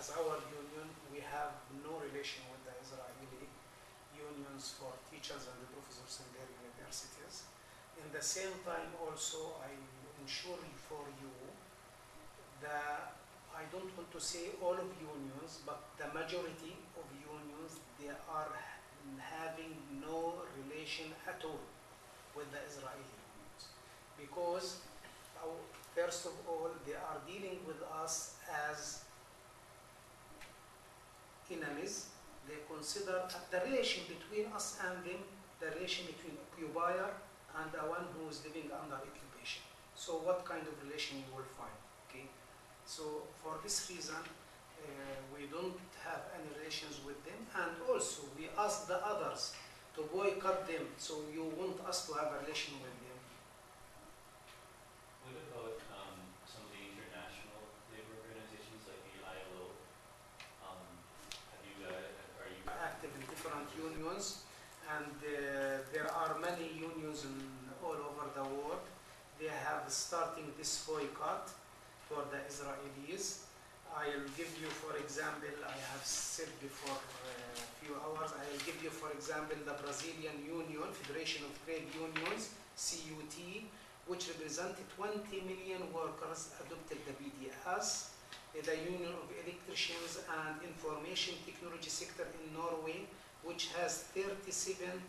as our union, we have no relation with the Israeli unions for teachers and professors in their universities. In the same time also, I ensure for you that I don't want to say all of unions, but the majority of unions, they are having no relation at all with the Israeli unions. Because, first of all, they are dealing with us as enemies. They consider the relation between us and them, the relation between occupier and the one who is living under occupation. So what kind of relation you will find, okay? So for this reason, we don't have any relations with them, and also we ask the others to boycott them, so you want us to have a relation with them. What about some of the international labor organizations like the ILO? Are you active in different unions, and there are many unions all over the world. They have starting this boycott for the Israelis. I'll give you, for example, I have said before a few hours, I'll give you, for example, the Brazilian Union, Federation of Trade Unions, CUT, which represented 20 million workers, adopted the BDS. The Union of Electricians and Information Technology Sector in Norway, which has 37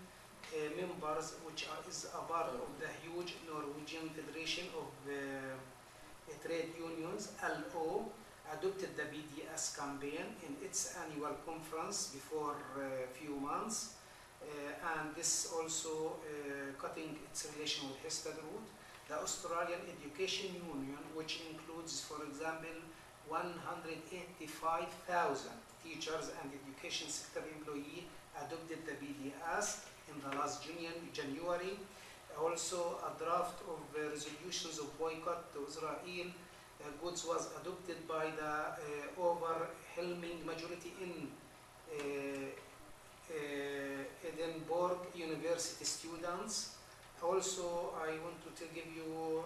members, which is a part of the huge Norwegian Federation of Trade Unions, LO, adopted the BDS campaign in its annual conference before a few months, and this also cutting its relation with Histadrut. The Australian Education Union, which includes, for example, 185,000 teachers and education sector employees, adopted the BDS in the last January. Also, a draft of resolutions of boycott to Israel goods was adopted by the overwhelming majority in Edinburgh University students. Also, I want to give you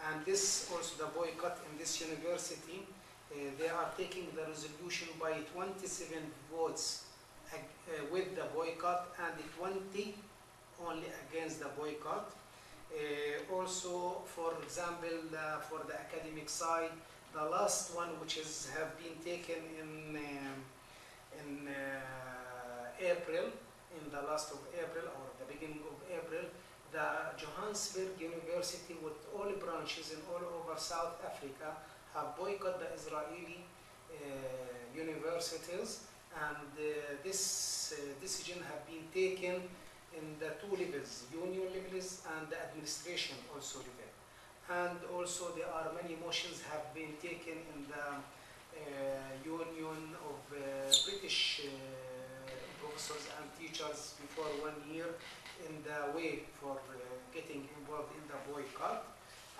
and this also the boycott in this university, they are taking the resolution by 27 votes with the boycott and 20 only against the boycott. Also, for example, for the academic side, the last one which have been taken in April, in the last of April or the beginning of April, the Johannesburg University with all branches in all over South Africa have boycotted the Israeli universities, and this decision have been taken in the two levels, union levels and the administration also level. And also there are many motions have been taken in the union of British professors and teachers before 1 year in the way for getting involved in the boycott.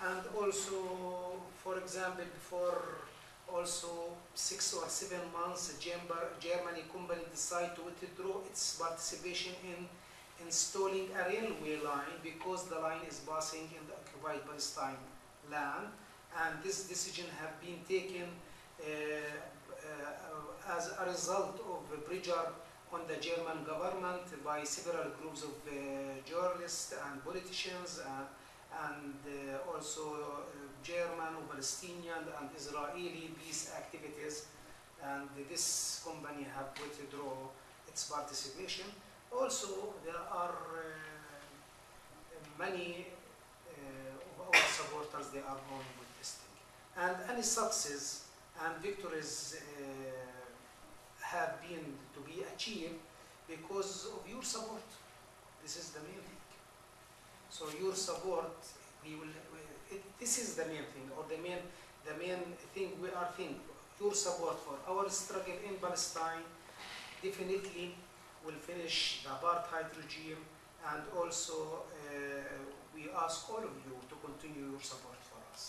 And also, for example, for also 6 or 7 months, Germany company decided to withdraw its participation in installing a railway line because the line is passing in the occupied Palestine land, and this decision have been taken as a result of pressure on the German government by several groups of journalists and politicians and also German, Palestinian and Israeli peace activities, and this company have withdrawn its participation. Also, there are many of our supporters, they are going with this thing. And any success and victories have been to be achieved because of your support. This is the main thing. So your support, this is the main thing, or the main thing we are thinking. Your support for our struggle in Palestine definitely will finish the apartheid regime, and also we ask all of you to continue your support for us.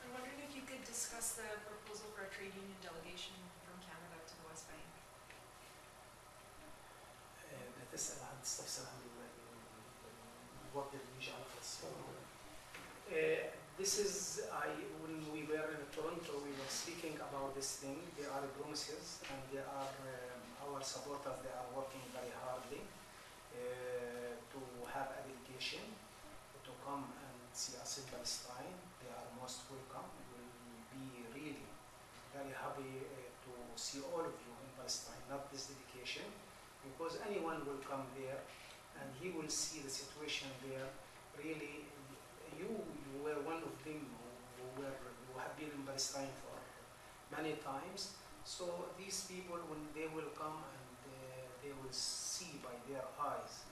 I'm wondering if you could discuss the proposal for a trade union delegation from Canada to the West Bank. بتسأل عن تستفسر عن الوقت اللي بيجي على فلسطين. This is when we were speaking about this thing, there are promises and there are our supporters, they are working very hardly to have a delegation to come and see us in Palestine. They are most welcome. We will be really very happy to see all of you in Palestine, not this delegation, because anyone will come there and he will see the situation there. Really, you were one of them who have been in Palestine for many times. So these people, when they will come and they will see by their eyes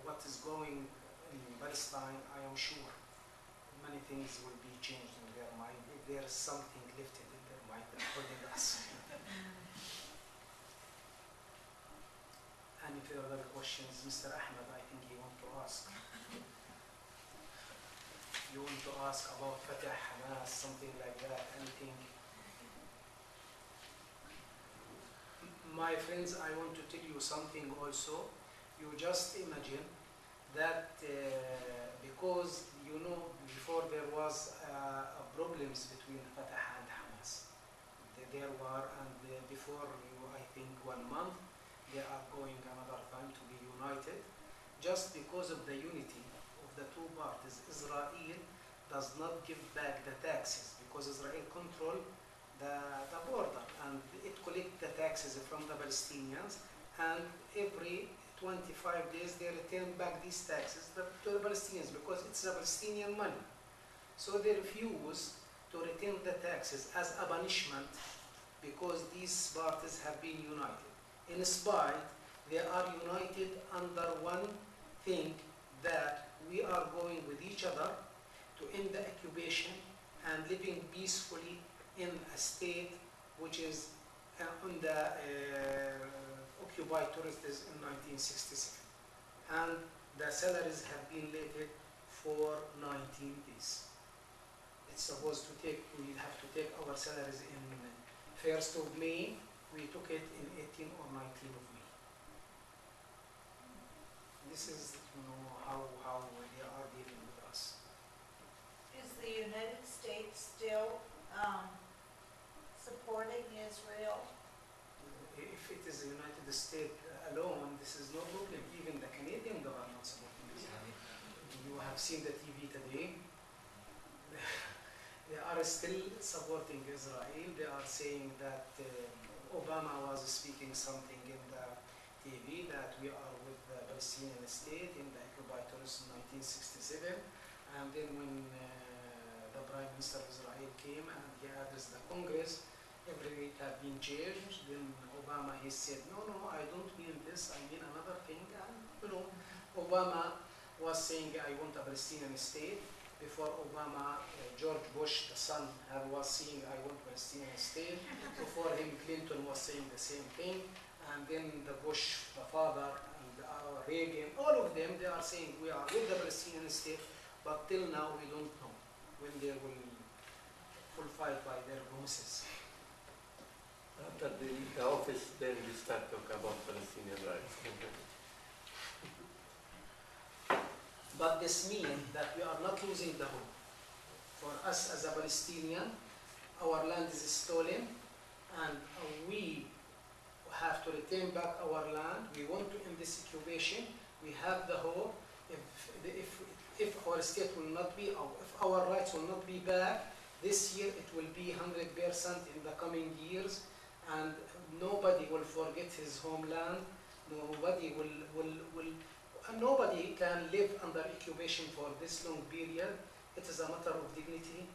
what is going in Palestine, I am sure many things will be changed in their mind if there is something lifted in their mind according to us. Any further questions? Mr. Ahmed, I think you want to ask. You want to ask about Fatah, Hamas, something like that, anything? My friends, I want to tell you something also. You just imagine that because you know before there was problems between Fatah and Hamas. There were, and before I think 1 month, they are going another time to be united. Just because of the unity of the two parties, Israel does not give back the taxes because Israel control the border and it collects the taxes from the Palestinians, and every 25 days they return back these taxes to the Palestinians because it's the Palestinian money. So they refuse to return the taxes as a punishment because these parties have been united. In spite, they are united under one thing, that we are going with each other to end the occupation and living peacefully in a state which is on the occupied territories in 1967. And the salaries have been laid for 19 days. It's supposed to take, we have to take our salaries in 1st of May. We took it in 18 or 19 of May. This is, you know, how they are dealing with us. Is the United States still supporting Israel? If it is the United States alone, this is no problem. Even the Canadian government supporting Israel. You have seen the TV today. They are still supporting Israel. They are saying that Obama was speaking something in the TV that we are with the Palestinian state in the occupied territories in 1967. And then when the Prime Minister of Israel came and he addressed the Congress, everything had been changed. Then Obama, he said, no, I don't mean this, I mean another thing. And, you know, Obama was saying, I want a Palestinian state. Before Obama, George Bush, the son, was saying, I want a Palestinian state. Before him, Clinton was saying the same thing. And then the Bush, the father, and Reagan, all of them, they are saying, we are with the Palestinian state, but till now we don't know when they will fulfill by their promises. After the office, then we start talking about Palestinian rights. But this means that we are not losing the hope. For us as a Palestinian, our land is stolen and we have to return back our land. We want to end this occupation. We have the hope. If our state will not be, or if our rights will not be back, this year it will be 100% in the coming years, and nobody will forget his homeland. Nobody can live under occupation for this long period. It is a matter of dignity,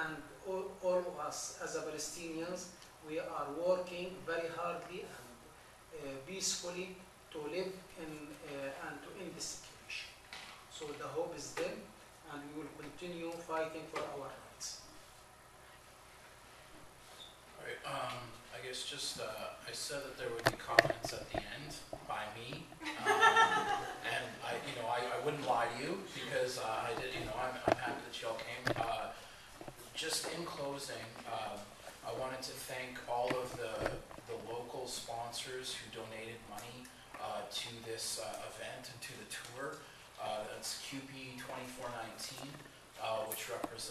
and all of us as a Palestinians, we are working very hardly and peacefully to live in and to end this situation. So the hope is there, and we will continue fighting for our rights. All right. I guess just I said that there would be comments at the end by me, and I wouldn't lie to you because I did. I'm happy that y'all came. Just in closing, I wanted to thank all of the local sponsors who donated money to this event and to the tour. That's PFUUPE 2419, which represents